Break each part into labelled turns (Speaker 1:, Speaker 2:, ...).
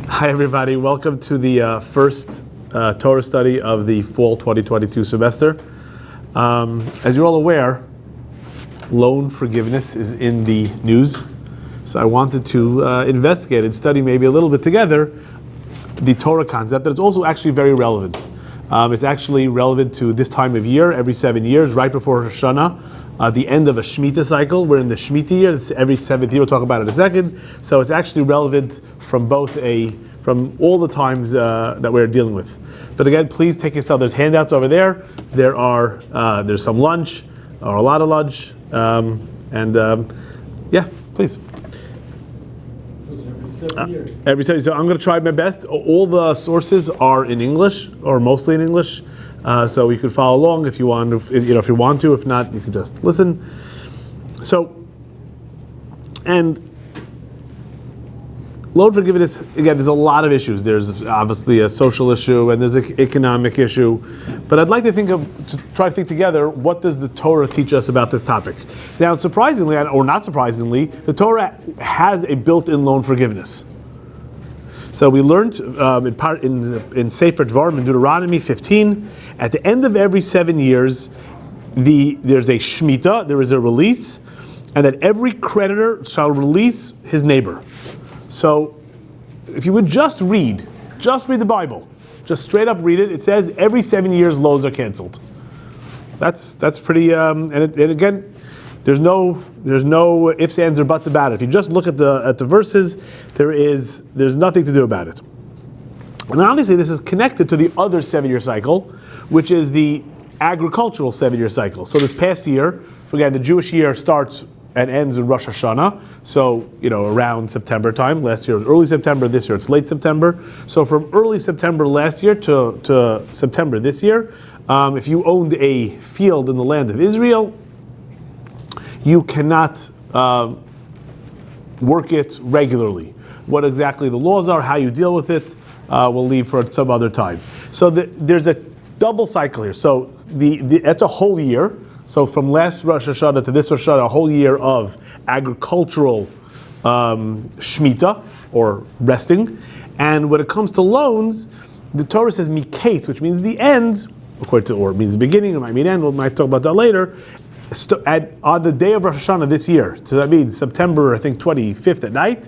Speaker 1: Hi everybody, welcome to the first Torah study of the fall 2022 semester. As you're all aware, loan forgiveness is in the news. So I wanted to investigate and study maybe a little bit together the Torah concept that is also actually very relevant. It's actually relevant to this time of year, every 7 years, right before Rosh Hashanah, the end of a Shemitah cycle. We're in the Shemitah year, it's every 7th year, we'll talk about it in a second. So it's actually relevant from from all the times that we're dealing with. But again, please take yourself, there's handouts over there, there's some lunch, or a lot of lunch, please. Every 7 years. So I'm going to try my best. All the sources are in English, or mostly in English, so you could follow along if you want. If you want to. If not, you can just listen. So, and loan forgiveness, again, there's a lot of issues. There's obviously a social issue and there's an economic issue. But I'd like to try to think together, what does the Torah teach us about this topic? Now, surprisingly, or not surprisingly, the Torah has a built-in loan forgiveness. So we learned in Sefer Dvarim, in Deuteronomy 15, at the end of every 7 years, there's a Shemitah, there is a release, and that every creditor shall release his neighbor. So, if you would just read the Bible, just straight up read it. It says every 7 years loans are canceled. That's pretty. And again, there's no ifs, ands, or buts about it. If you just look at the verses, there's nothing to do about it. And obviously, this is connected to the other 7-year cycle, which is the agricultural 7-year cycle. So this past year, again, the Jewish year starts and ends in Rosh Hashanah, so around September time. Last year it was early September, this year it's late September. So from early September last year to September this year, if you owned a field in the land of Israel, you cannot work it regularly. What exactly the laws are, how you deal with it, we'll leave for some other time. So there's a double cycle here. So that's a whole year. So from last Rosh Hashanah to this Rosh Hashanah, a whole year of agricultural Shemitah, or resting. And when it comes to loans, the Torah says miketz, which means the end, or it means the beginning, it might mean end, we might talk about that later, on the day of Rosh Hashanah this year. So that means September, I think, 25th at night,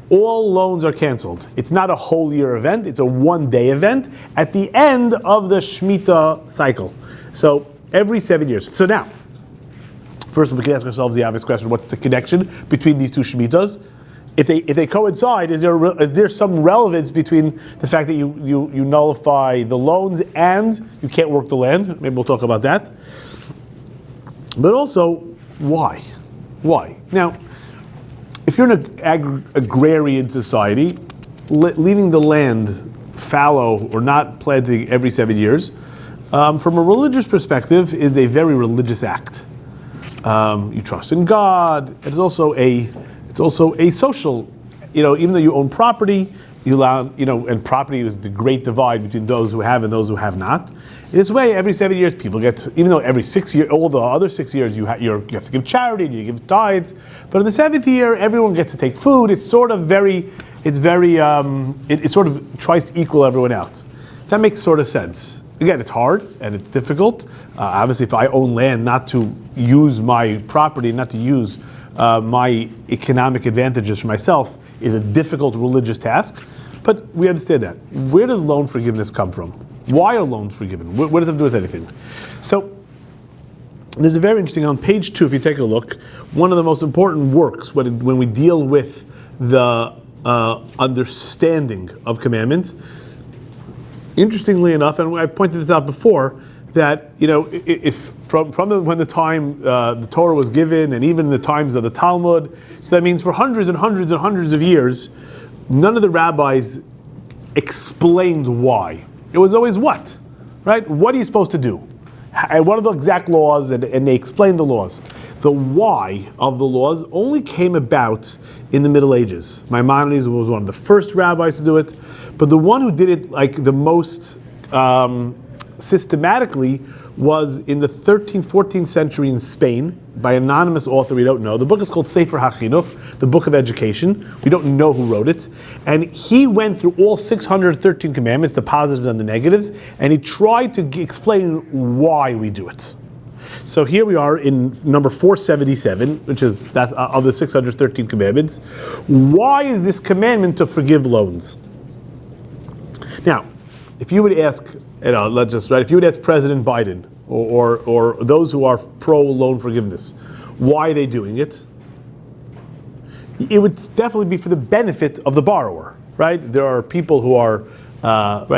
Speaker 1: all loans are canceled. It's not a whole year event, it's a one-day event at the end of the Shemitah cycle. So every 7 years. So now, first we can ask ourselves the obvious question: what's the connection between these two Shemitahs? If they coincide, is there some relevance between the fact that you nullify the loans and you can't work the land? Maybe we'll talk about that. But also, why? Why? Now, if you're in an agrarian society, leaving the land fallow or not planting every 7 years, from a religious perspective, is a very religious act. You trust in God. It's also a social. Even though you own property, you allow. And property is the great divide between those who have and those who have not. This way, every 7 years, people get. Even though every 6 years, all the other 6 years, you have to give charity, and you give tithes. But in the 7th year, everyone gets to take food. It sort of tries to equal everyone out. That makes sort of sense. Again, it's hard and it's difficult. Obviously, if I own land, not to use my property, not to use my economic advantages for myself, is a difficult religious task. But we understand that. Where does loan forgiveness come from? Why are loans forgiven? What does it have to do with anything? So, there's a very interesting, on page 2, if you take a look, one of the most important works when we deal with the understanding of commandments. Interestingly enough, and I pointed this out before, that if from when the time the Torah was given, and even in the times of the Talmud, so that means for hundreds and hundreds and hundreds of years, none of the rabbis explained why. It was always what, right? What are you supposed to do? And what are the exact laws? And they explained the laws. The why of the laws only came about in the Middle Ages. Maimonides was one of the first rabbis to do it, but the one who did it the most systematically was in the 13th, 14th century in Spain by an anonymous author we don't know. The book is called Sefer HaChinuch, the Book of Education. We don't know who wrote it. And he went through all 613 commandments, the positives and the negatives, and he tried to explain why we do it. So here we are in number 477, which is that of the 613 commandments. Why is this commandment to forgive loans? Now, if you would ask, if you would ask President Biden or those who are pro-loan forgiveness, why are they doing it? It would definitely be for the benefit of the borrower, right? There are people who are,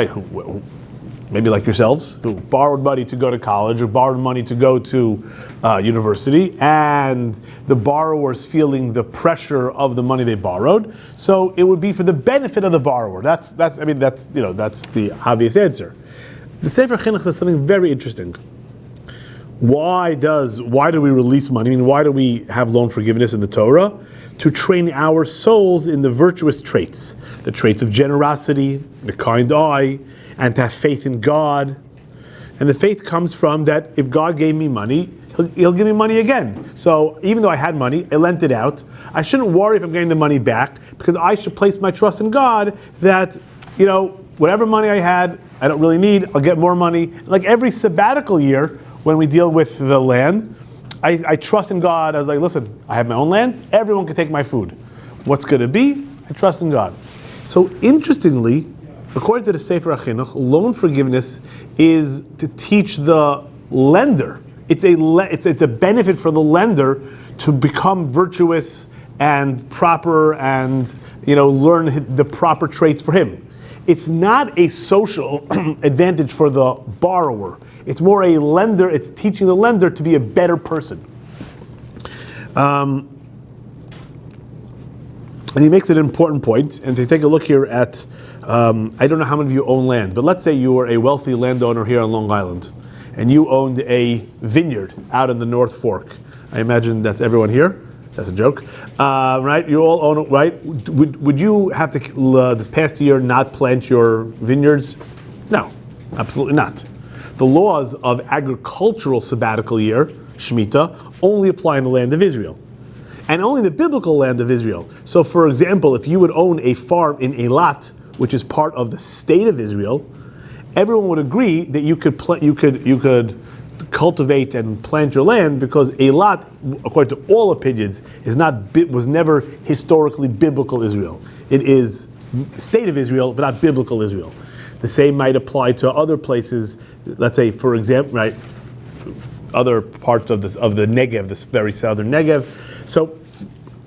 Speaker 1: who maybe like yourselves, who borrowed money to go to college or borrowed money to go to university, and the borrower's feeling the pressure of the money they borrowed. So it would be for the benefit of the borrower. That's the obvious answer. The Sefer Chinuch says something very interesting. Why do we release money? I mean, why do we have loan forgiveness in the Torah? To train our souls in the virtuous traits, the traits of generosity, the kind eye, and to have faith in God. And the faith comes from that if God gave me money, He'll give me money again. So even though I had money, I lent it out, I shouldn't worry if I'm getting the money back, because I should place my trust in God that, whatever money I had, I don't really need, I'll get more money. Like every sabbatical year, when we deal with the land, I trust in God. I was like, listen, I have my own land, everyone can take my food. What's going to be? I trust in God. So interestingly, according to the Sefer HaChinuch, loan forgiveness is to teach the lender. It's a benefit for the lender to become virtuous and proper and learn the proper traits for him. It's not a social advantage for the borrower. It's more a lender. It's teaching the lender to be a better person. And he makes an important point. And to take a look here at, I don't know how many of you own land, but let's say you were a wealthy landowner here on Long Island, and you owned a vineyard out in the North Fork. I imagine that's everyone here. That's a joke, right? You all own it, right? Would you have to this past year not plant your vineyards? No, absolutely not. The laws of agricultural sabbatical year, Shemitah, only apply in the land of Israel, and only the biblical land of Israel. So, for example, if you would own a farm in Eilat, which is part of the state of Israel, everyone would agree that you could cultivate and plant your land, because Eilat, according to all opinions, was never historically biblical Israel. It is state of Israel, but not biblical Israel. The same might apply to other places. Let's say, for example, right, other parts of the Negev, this very southern Negev. So,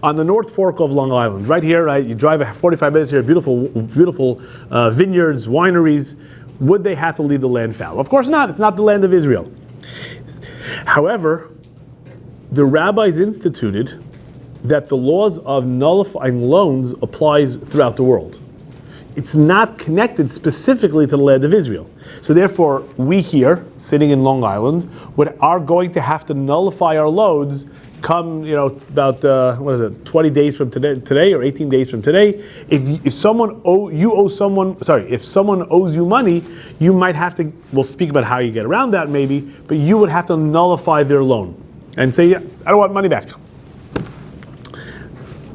Speaker 1: on the North Fork of Long Island, right here, right, you drive 45 minutes here, beautiful vineyards, wineries. Would they have to leave the land fallow? Of course not. It's not the land of Israel. However, the rabbis instituted that the laws of nullifying loans applies throughout the world. It's not connected specifically to the land of Israel. So therefore, we here, sitting in Long Island, are going to have to nullify our loans come, about 20 days from today or 18 days from today. If someone owes you money, you might have to. We'll speak about how you get around that maybe, but you would have to nullify their loan and say, yeah, I don't want money back.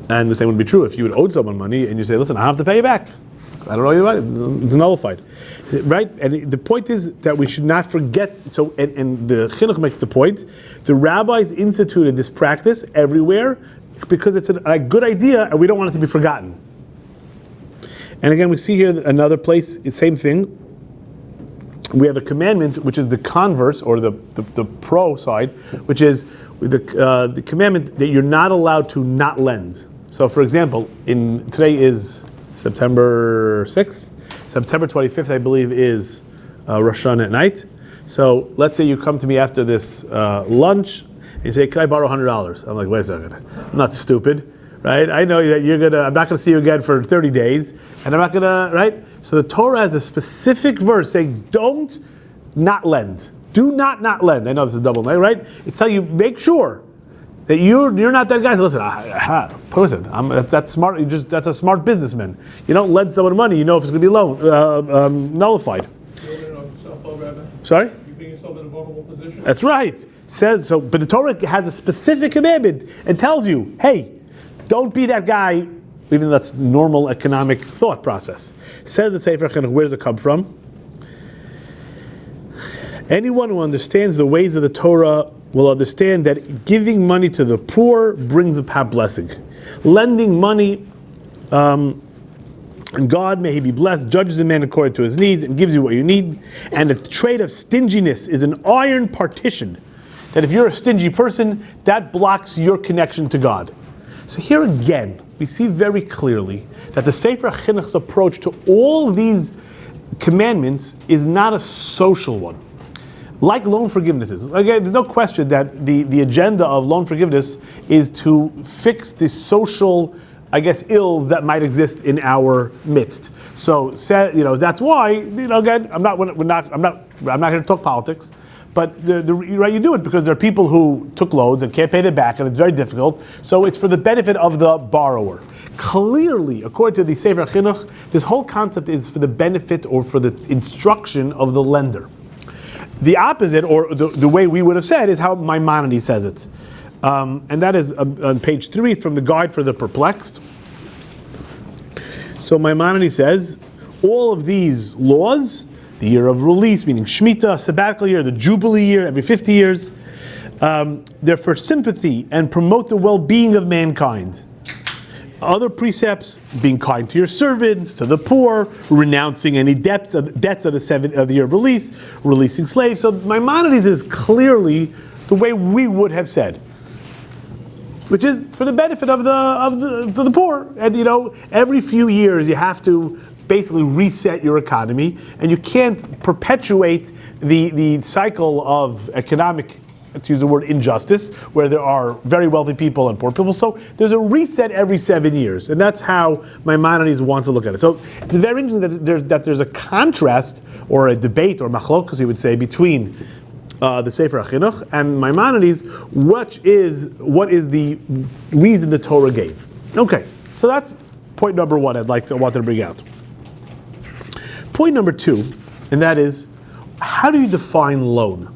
Speaker 1: And the same would be true if you would owe someone money and you say, listen, I don't have to pay you back. I don't know you money. It's nullified, right? And the point is that we should not forget. So, and the Chinuch makes the point: the rabbis instituted this practice everywhere because it's a good idea, and we don't want it to be forgotten. And again, we see here another place, the same thing. We have a commandment, which is the converse or the pro side, which is the commandment that you're not allowed to not lend. So, for example, today is September 6th. September 25th, I believe, is Rosh Hashanah at night. So let's say you come to me after this lunch and you say, can I borrow $100? I'm like, wait a second. I'm not stupid, right? I know that I'm not going to see you again for 30 days, and I'm not going to, right? So the Torah has a specific verse saying, don't not lend. Do not lend. I know this is a double negative, right? It's telling you, make sure that you're not that guy. Listen, that's smart. That's a smart businessman. You don't lend someone money. You know if it's going to be nullified.
Speaker 2: Sorry?
Speaker 1: Sorry?
Speaker 2: You bring yourself in a vulnerable position.
Speaker 1: That's right. Says so, but the Torah has a specific commandment and tells you, hey, don't be that guy, even though that's normal economic thought process. Says the Sefer Chinuch, where does it come from? Anyone who understands the ways of the Torah will understand that giving money to the poor brings about blessing. Lending money, and God, may He be blessed, judges a man according to his needs and gives you what you need. And the trait of stinginess is an iron partition, that if you're a stingy person, that blocks your connection to God. So here again, we see very clearly that the Sefer Chinuch's approach to all these commandments is not a social one. Like loan forgiveness is. Again, there's no question that the agenda of loan forgiveness is to fix the social, I guess, ills that might exist in our midst. So, that's why, again, I'm not here to talk politics, but you do it because there are people who took loans and can't pay them back, and it's very difficult. So it's for the benefit of the borrower. Clearly, according to the Sefer Chinuch, this whole concept is for the benefit or for the instruction of the lender. The opposite, or the way we would have said, is how Maimonides says it. And that is on page 3 from the Guide for the Perplexed. So Maimonides says, all of these laws, the year of release, meaning Shemitah, sabbatical year, the Jubilee year, every 50 years, they're for sympathy and promote the well-being of mankind. Other precepts, being kind to your servants, to the poor, renouncing any debts of the year of release, releasing slaves. So Maimonides is clearly the way we would have said, which is for the benefit of the poor. And every few years you have to basically reset your economy, and you can't perpetuate the cycle of economic, to use the word, injustice, where there are very wealthy people and poor people. So there's a reset every 7 years, and that's how Maimonides wants to look at it. So it's very interesting that there's a contrast, or a debate, or machlokas, you would say, between the Sefer Chinuch and Maimonides. What is the reason the Torah gave? Okay, so that's point number one. I wanted to bring out. Point number 2, and that is, how do you define loan?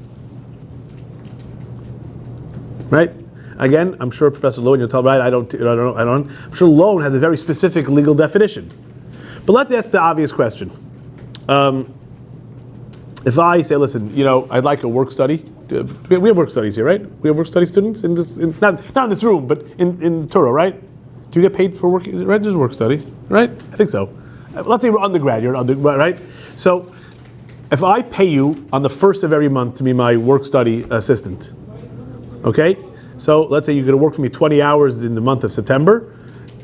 Speaker 1: Right? Again, I'm sure Professor Lowen, you'll tell right. I don't. I'm sure loan has a very specific legal definition. But let's ask the obvious question. If I say, listen, I'd like a work study. We have work studies here, right? We have work study students in this, not in this room, but in Torah, right? Do you get paid for work? Right? There's a work study, right? I think so. Let's say we're undergrad. You're an undergrad, right? So, if I pay you on the first of every month to be my work study assistant. Okay, so let's say you're going to work for me 20 hours in the month of September,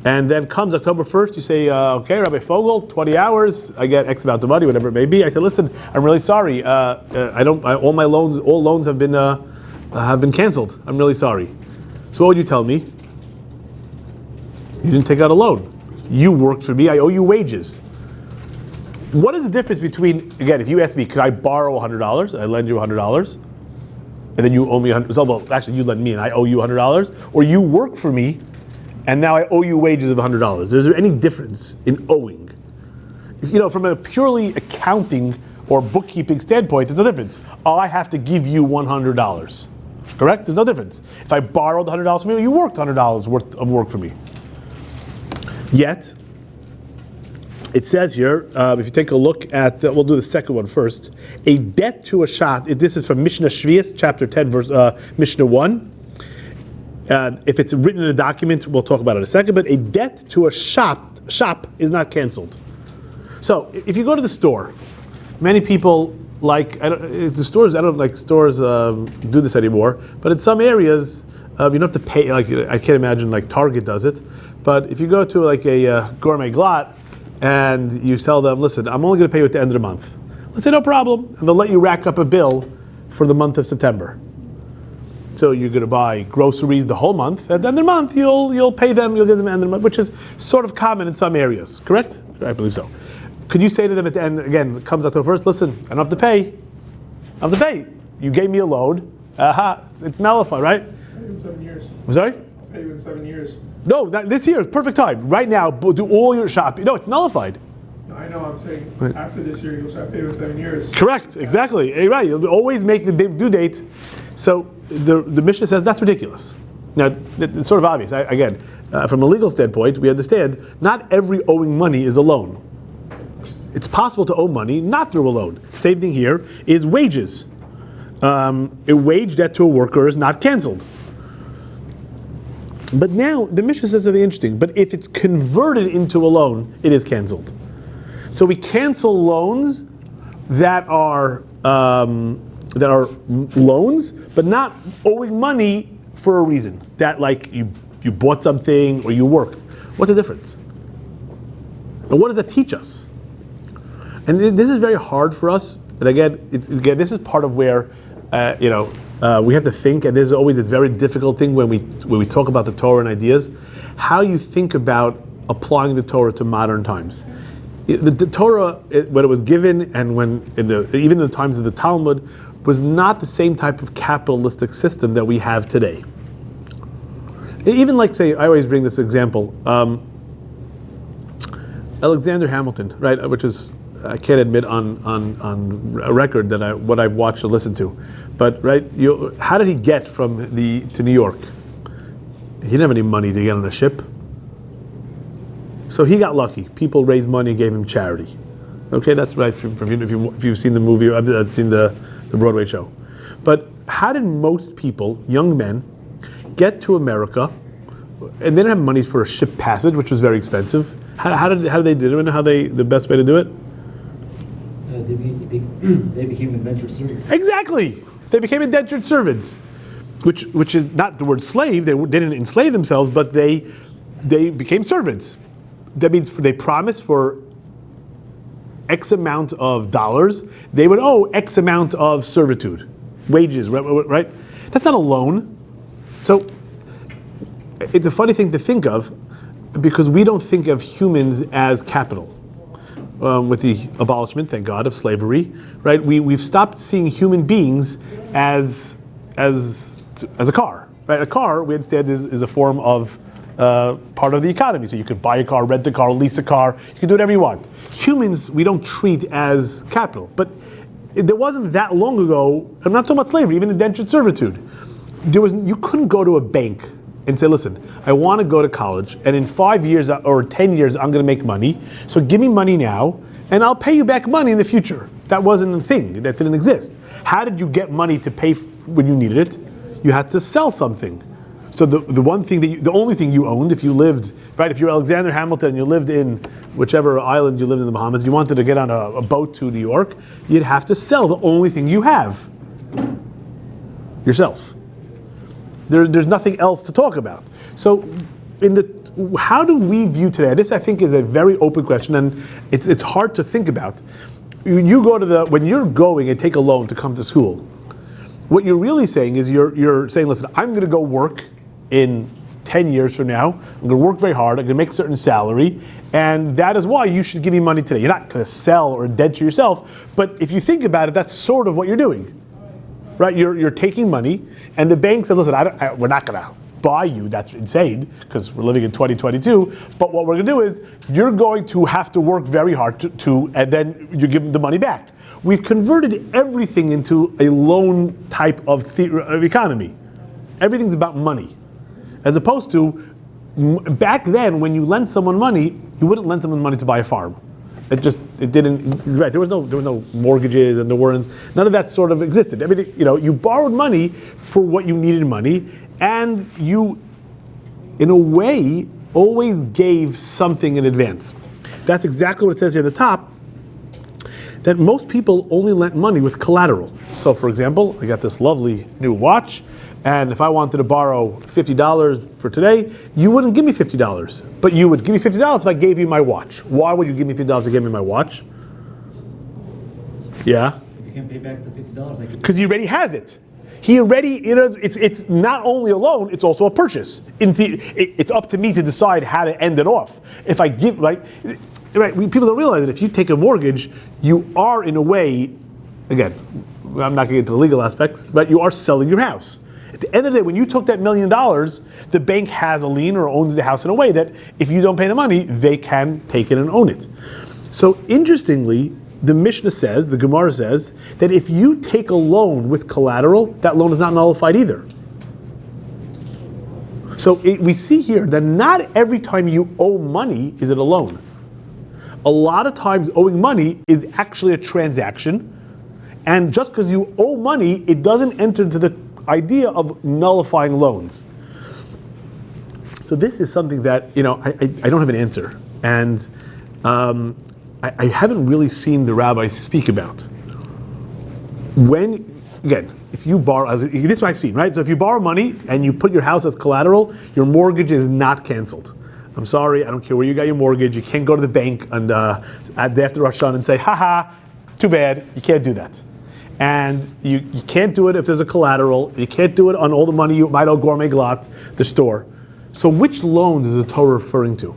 Speaker 1: and then comes October 1st, you say, okay, Rabbi Fogel, 20 hours, I get X amount of money, whatever it may be. I said, listen, I'm really sorry. All loans have been canceled. I'm really sorry. So what would you tell me? You didn't take out a loan. You worked for me. I owe you wages. What is the difference between, again, if you ask me, could I borrow $100? I lend you $100. And then you owe me $100. So, well, actually, you lend me and I owe you $100, or you work for me, and now I owe you wages of $100. Is there any difference in owing? From a purely accounting or bookkeeping standpoint, there's no difference. I have to give you $100. Correct? There's no difference. If I borrowed $100 from you, you worked $100 worth of work for me. Yet, it says here, if you take a look at, we'll do the second one first. A debt to a shop. This is from Mishnah Shvius, chapter 10, verse Mishnah 1. If it's written in a document, we'll talk about it in a second. But a debt to a shop is not canceled. So if you go to the store, many people I don't like stores do this anymore. But in some areas, you don't have to pay. Like I can't imagine like Target does it. But if you go to like a gourmet glot, and you tell them, listen, I'm only going to pay you at the end of the month. Let's say no problem, and they'll let you rack up a bill for the month of September. So you're going to buy groceries the whole month. At the end of the month, you'll pay them. You'll give them at the end of the month, which is sort of common in some areas. Correct? I believe so. Could you say to them at the end again? It comes October 1st. Listen, I don't have to pay. I have to pay. You gave me a loan. It's nullified, right?
Speaker 2: I'll pay you in 7 years.
Speaker 1: I'm sorry?
Speaker 2: I'll pay you in 7 years.
Speaker 1: No, this year, perfect time. Right now, do all your shopping. No, it's nullified.
Speaker 2: I know, I'm saying, after this year, you'll start paying for 7 years.
Speaker 1: Correct, exactly. Right, you'll always make the due date. So the Mishnah says that's ridiculous. Now, it's sort of obvious. From a legal standpoint, we understand not every owing money is a loan. It's possible to owe money not through a loan. Same thing here is wages. A wage debt to a worker is not canceled. But now the Mishnah says something interesting. But if it's converted into a loan, it is canceled. So we cancel loans that are loans, but not owing money for a reason. That like you bought something or you worked. What's the difference? And what does that teach us? And this is very hard for us. And again, this is part of where we have to think. And this is always a very difficult thing when we talk about the Torah and ideas. How you think about applying the Torah to modern times. The Torah, when it was given, and even in the times of the Talmud, was not the same type of capitalistic system that we have today. Even like, say, I always bring this example. Alexander Hamilton, right, which is, I can't admit on a record that what I've watched or listened to, but right, how did he get from to New York? He didn't have any money to get on a ship, so he got lucky. People raised money and gave him charity. Okay, that's right. If you've seen the movie, or I've seen the Broadway show. But how did most people, young men, get to America? And they didn't have money for a ship passage, which was very expensive. How did they do it? And the best way to do it?
Speaker 3: They became indentured servants.
Speaker 1: Exactly, they became indentured servants, which is not the word slave. They didn't enslave themselves, but they became servants. That means they promised for X amount of dollars, they would owe X amount of servitude, wages, right? That's not a loan. So it's a funny thing to think of because we don't think of humans as capital. With the abolishment, thank God, of slavery, right? We've stopped seeing human beings as a car, right? A car, we understand, is a form of part of the economy. So you could buy a car, rent a car, lease a car. You can do whatever you want. Humans, we don't treat as capital. But there wasn't that long ago, I'm not talking about slavery, even indentured servitude. You couldn't go to a bank and say, listen, I want to go to college, and in 5 years or 10 years, I'm going to make money. So give me money now, and I'll pay you back money in the future. That wasn't a thing. That didn't exist. How did you get money to pay when you needed it? You had to sell something. So the only thing you owned, if you lived, right, if you're Alexander Hamilton and you lived in whichever island you lived in the Bahamas, you wanted to get on a boat to New York, you'd have to sell the only thing you have. Yourself. There's nothing else to talk about. So how do we view today? This, I think, is a very open question, and it's hard to think about. You go when you're going and take a loan to come to school, what you're really saying is you're saying, listen, I'm going to go work in 10 years from now. I'm going to work very hard. I'm going to make a certain salary, and that is why you should give me money today. You're not going to sell or debt to yourself, but if you think about it, that's sort of what you're doing. Right, you're taking money, and the bank said, "Listen, we're not going to buy you. That's insane because we're living in 2022. But what we're going to do is you're going to have to work very hard and then you give them the money back." We've converted everything into a loan type of economy. Everything's about money, as opposed to back then when you lent someone money, you wouldn't lend someone money to buy a farm. It didn't, right, there was no mortgages, and none of that sort of existed. I mean, you borrowed money for what you needed money, and you, in a way, always gave something in advance. That's exactly what it says here at the top, that most people only lent money with collateral. So, for example, I got this lovely new watch, and if I wanted to borrow $50 for today, you wouldn't give me $50. But you would give me $50 if I gave you my watch. Why would you give me $50 to give me my watch? Yeah?
Speaker 3: If you can't pay back the $50,
Speaker 1: because he already has it. He already, it's not only a loan, it's also a purchase. It's up to me to decide how to end it off. If I give, right, people don't realize that if you take a mortgage, you are in a way, again, I'm not going to get into the legal aspects, but you are selling your house. At the end of the day, when you took that $1 million, the bank has a lien or owns the house in a way that if you don't pay the money, they can take it and own it. So interestingly, the Mishnah says, the Gemara says, that if you take a loan with collateral, that loan is not nullified either. So we see here that not every time you owe money is it a loan. A lot of times owing money is actually a transaction, and just because you owe money, it doesn't enter into the idea of nullifying loans. So this is something that, I don't have an answer. And I haven't really seen the rabbis speak about. If you borrow, this is what I've seen, right? So if you borrow money and you put your house as collateral, your mortgage is not canceled. I'm sorry, I don't care where you got your mortgage. You can't go to the bank and after Rosh Hashanah and say, haha, too bad. You can't do that. And you can't do it if there's a collateral. You can't do it on all the money you might owe Gourmet Glatt, the store. So which loans is the Torah referring to?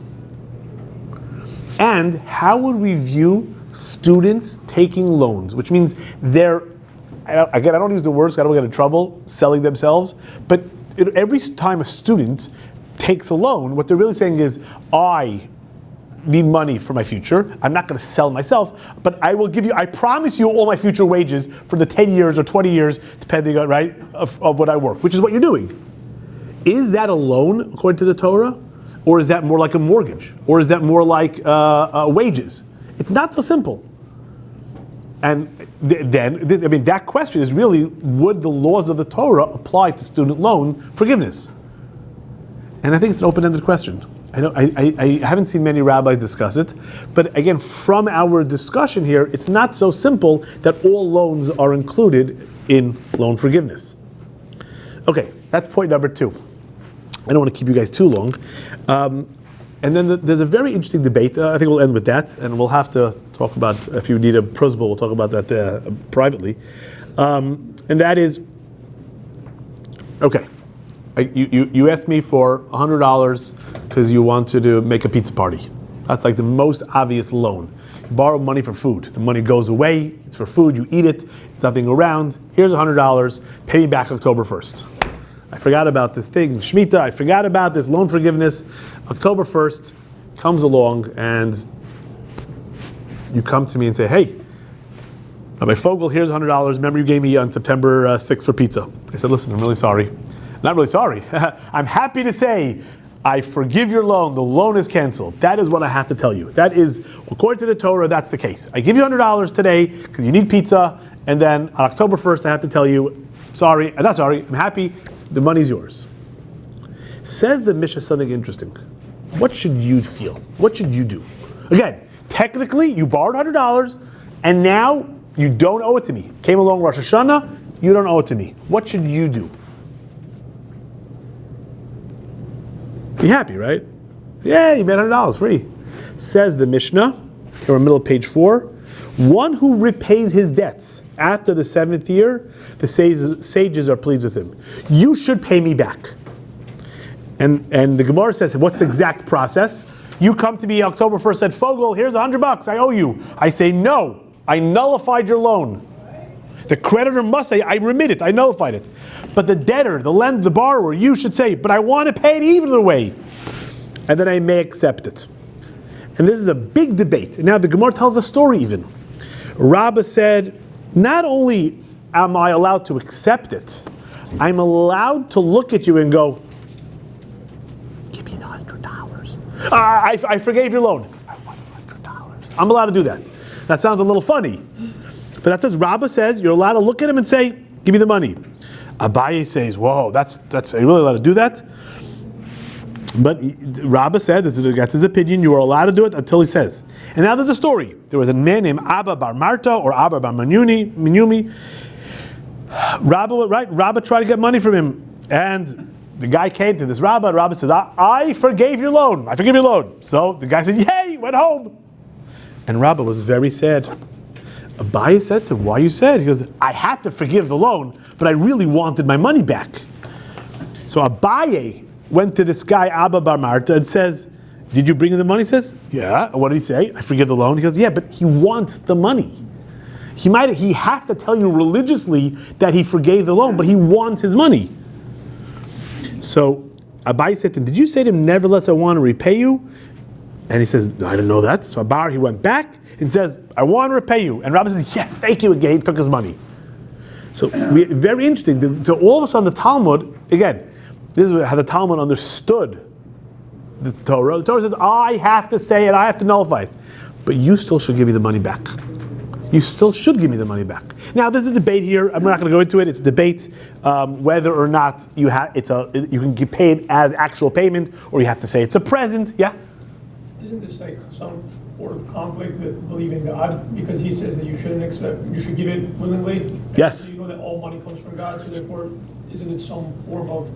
Speaker 1: And how would we view students taking loans? Which means I don't use the words, I don't get in trouble selling themselves, but every time a student takes a loan, what they're really saying is, I need money for my future. I'm not going to sell myself, but I promise you all my future wages for the 10 years or 20 years, depending on, right, of what I work, which is what you're doing. Is that a loan according to the Torah? Or is that more like a mortgage? Or is that more like wages? It's not so simple. And that question is really, would the laws of the Torah apply to student loan forgiveness? And I think it's an open-ended question. I haven't seen many rabbis discuss it, but again, from our discussion here, it's not so simple that all loans are included in loan forgiveness. Okay, that's point number 2. I don't want to keep you guys too long. And then there's a very interesting debate. I think we'll end with that, and we'll have to talk about, if you need a prosbul, we'll talk about that privately. And that is, okay, you asked me for $100 because you wanted to make a pizza party. That's like the most obvious loan. You borrow money for food. The money goes away, it's for food, you eat it, it's nothing around. Here's $100, pay me back October 1st. I forgot about this thing, Shemitah, I forgot about this loan forgiveness. October 1st comes along and you come to me and say, hey, Rabbi Fogel, here's $100. Remember you gave me on September 6th for pizza. I said, listen, I'm really sorry. Not really sorry. I'm happy to say I forgive your loan. The loan is canceled. That is what I have to tell you. That is, according to the Torah, that's the case. I give you $100 today because you need pizza, and then on October 1st I have to tell you, sorry, I'm not sorry, I'm happy, the money's yours. Says the Mishnah something interesting. What should you feel? What should you do? Again, technically, you borrowed $100, and now you don't owe it to me. Came along Rosh Hashanah, you don't owe it to me. What should you do? Be happy, right? Yeah, you made $100 free. Says the Mishnah, here in the middle of page 4, one who repays his debts after the 7th year, the sages are pleased with him. You should pay me back. And the Gemara says, what's the exact process? You come to me October 1st, said, Fogel, here's $100, I owe you. I say, no, I nullified your loan. The creditor must say, I remit it, I nullified it. But the debtor, the lender, the borrower, you should say, but I want to pay it either way. And then I may accept it. And this is a big debate. And now the Gemara tells a story even. Rabbah said, not only am I allowed to accept it, I'm allowed to look at you and go, give me the $100. I forgave your loan. I want $100. I'm allowed to do that. That sounds a little funny. But that says, Rabbah says, you're allowed to look at him and say, give me the money. Abaye says, whoa, that's are you really allowed to do that? But Rabbah said, that's his opinion, you are allowed to do it until he says. And now there's a story. There was a man named Abba Bar Marta or Abba Bar Minyumi. Rabbah tried to get money from him. And the guy came to this Rabbah, and Rabbah says, I forgave your loan. I forgive your loan. So the guy said, yay, went home. And Rabbah was very sad. Abaye said to him, why are you sad? He goes, I had to forgive the loan, but I really wanted my money back. So Abaye went to this guy, Abba Bar Marta, and says, did you bring him the money? He says, yeah. And what did he say? I forgive the loan. He goes, yeah, but he wants the money. He has to tell you religiously that he forgave the loan, but he wants his money. So Abaye said to him, did you say to him, nevertheless I want to repay you? And he says, no, I didn't know that. So he went back and says, I want to repay you. And Rabbi says, yes, thank you. Again, he took his money. So very interesting. So all of a sudden the Talmud, again, this is how the Talmud understood the Torah. The Torah says, I have to say it, I have to nullify it. But you still should give me the money back. You still should give me the money back. Now, there's a debate here. I'm not going to go into it. It's a debate whether or not you can get paid as actual payment, or you have to say it's a present. Yeah.
Speaker 2: Isn't this like some sort of conflict with believing God? Because he says that you should give it willingly.
Speaker 1: Yes.
Speaker 2: You know that all money comes from God, so therefore, isn't it some form of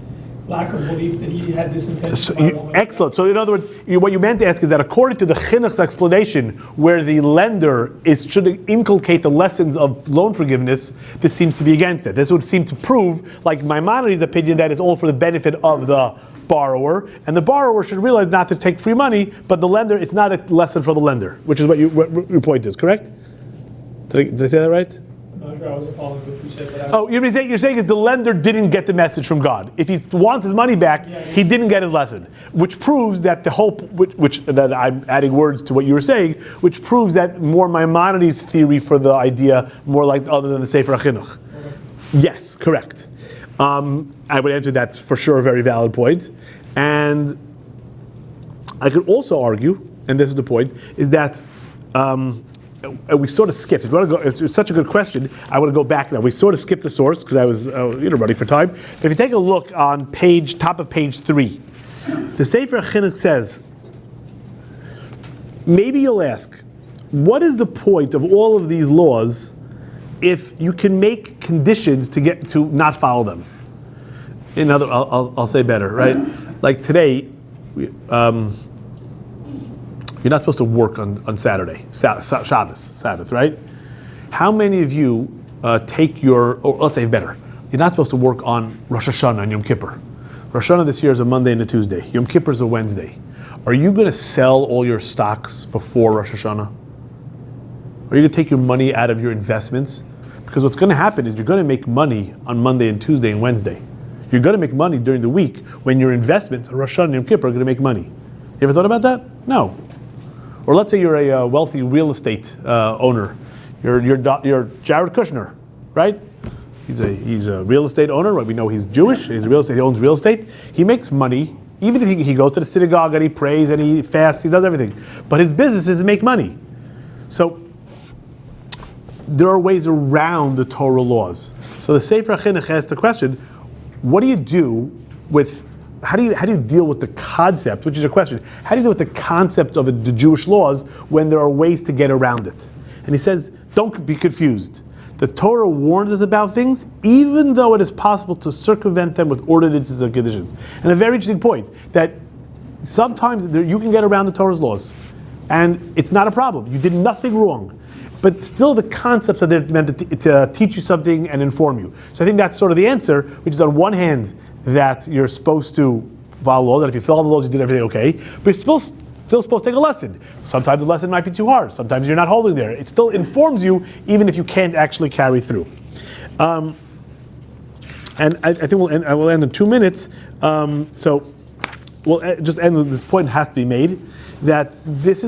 Speaker 2: lack of belief that he had this intention?
Speaker 1: Excellent. So in other words, what you meant to ask is that according to the Chinuch's explanation, where the lender should inculcate the lessons of loan forgiveness, this seems to be against it. This would seem to prove, like Maimonides' opinion, that it's all for the benefit of the borrower, and the borrower should realize not to take free money, but the lender, it's not a lesson for the lender, which is what your point is, correct? Did I say that right?
Speaker 2: I'm not sure I wasn't following what you said. But
Speaker 1: You're saying is the lender didn't get the message from God. If he wants his money back, he didn't get his lesson, which proves that the whole, which that I'm adding words to what you were saying, which proves that more Maimonides' theory for the idea, more like other than the Sefer HaChinuch. Okay. Yes, correct. I would answer that's for sure a very valid point. And I could also argue, and this is the point, is that we sort of skipped. It's such a good question. I want to go back now. We sort of skipped the source because I was running for time. But if you take a look on top of page 3, the Sefer HaChinuch says, maybe you'll ask, what is the point of all of these laws if you can make conditions to not follow them? I'll say better, right? Like today, you're not supposed to work on Saturday, Shabbos, Sabbath, right? How many of you or let's say better, you're not supposed to work on Rosh Hashanah and Yom Kippur. Rosh Hashanah this year is a Monday and a Tuesday. Yom Kippur is a Wednesday. Are you going to sell all your stocks before Rosh Hashanah? Are you going to take your money out of your investments? Because what's going to happen is you're going to make money on Monday and Tuesday and Wednesday. You're going to make money during the week when your investments, Rosh Hashanah and Yom Kippur, are going to make money. You ever thought about that? No. Or let's say you're a wealthy real estate owner. You're Jared Kushner, right? He's a real estate owner. We know he's Jewish. He's a real estate. He owns real estate. He makes money. Even if he goes to the synagogue and he prays and he fasts, he does everything. But his business is to make money. So there are ways around the Torah laws. So the Sefer HaChinuch asks the question, what do you do with, how do you deal with the concept, which is a question, how do you deal with the concept of the Jewish laws when there are ways to get around it? And he says, don't be confused. The Torah warns us about things, even though it is possible to circumvent them with ordinances and conditions. And a very interesting point, that sometimes you can get around the Torah's laws, and it's not a problem. You did nothing wrong. But still the concepts are there meant to teach you something and inform you. So I think that's sort of the answer, which is on one hand, that you're supposed to follow laws, that if you follow the laws, you did everything okay, but you're still supposed to take a lesson. Sometimes the lesson might be too hard. Sometimes you're not holding there. It still informs you, even if you can't actually carry through. And I think we'll end in 2 minutes. So we'll just end with this point has to be made, that this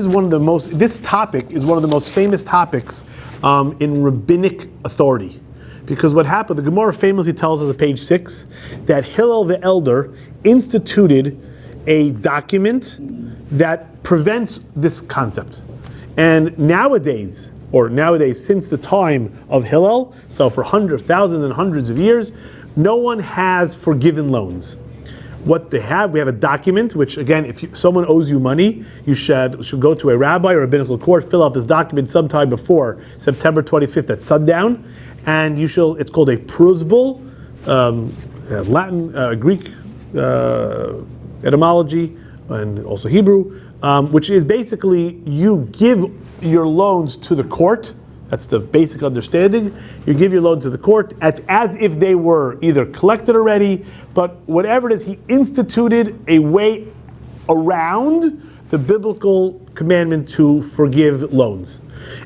Speaker 1: topic is one of the most famous topics in rabbinic authority. Because what happened, the Gemara famously tells us on page 6, that Hillel the elder instituted a document that prevents this concept. And nowadays, since the time of Hillel, so for thousands and hundreds of years, no one has forgiven loans. What they have, we have a document, which again, if someone owes you money, you should go to a rabbi or a rabbinical court, fill out this document sometime before September 25th at sundown, and it's called a prusbul, Latin, Greek etymology, and also Hebrew, which is basically you give your loans to the court. That's the basic understanding. You give your loans to the court as if they were either collected already, but whatever it is, he instituted a way around the biblical commandment to forgive loans.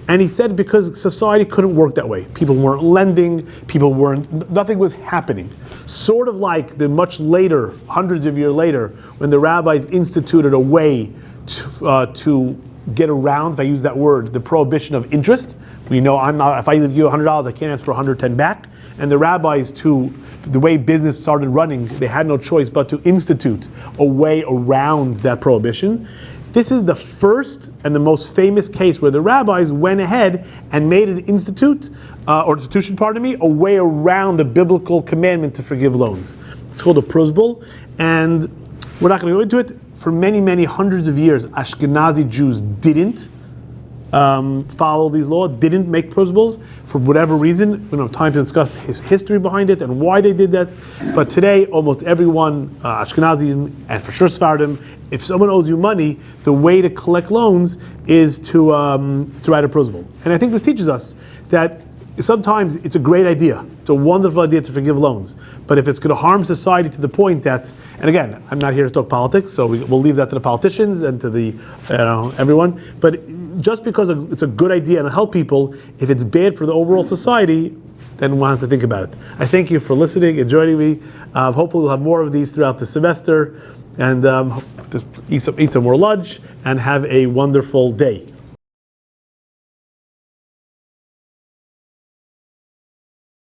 Speaker 1: And he said because society couldn't work that way. People weren't lending, nothing was happening. Sort of like the much later, hundreds of years later, when the rabbis instituted a way to get around, if I use that word, the prohibition of interest. We know if I give you $100, I can't ask for 110 back. And the rabbis, the way business started running, they had no choice but to institute a way around that prohibition. This is the first and the most famous case where the rabbis went ahead and made an institution, a way around the biblical commandment to forgive loans. It's called a prosbul, and we're not going to go into it. For many, many hundreds of years, Ashkenazi Jews didn't follow these laws, didn't make prosbuls for whatever reason. We don't have time to discuss his history behind it and why they did that. But today, almost everyone, Ashkenazim and for sure Sephardim, if someone owes you money, the way to collect loans is to write a prosbul. And I think this teaches us that sometimes it's a great idea. It's a wonderful idea to forgive loans. But if it's going to harm society to the point that, and again, I'm not here to talk politics, so we'll leave that to the politicians and to the everyone. But just because it's a good idea and it'll help people, if it's bad for the overall society, then one has to think about it. I thank you for listening and joining me. Hopefully we'll have more of these throughout the semester. And just eat some more lunch and have a wonderful day.